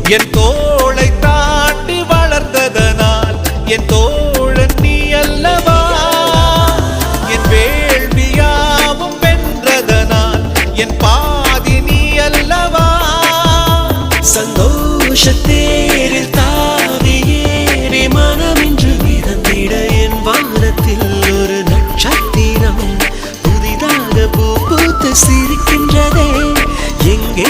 என் தோளை தாண்டி வளர்ந்ததனால் என் தோழன் நீ அல்லவா. என் வேள்வியாவும் வென்றதனால் என் பாதி நீ அல்லவா. சந்தோஷத்தேரில் தாவி ஏறி மனமின்று மிதந்திட என் வானத்தில் ஒரு நட்சத்திரம் புதிதாக பூ பூத்து சிரிக்கின்றதே. எங்கே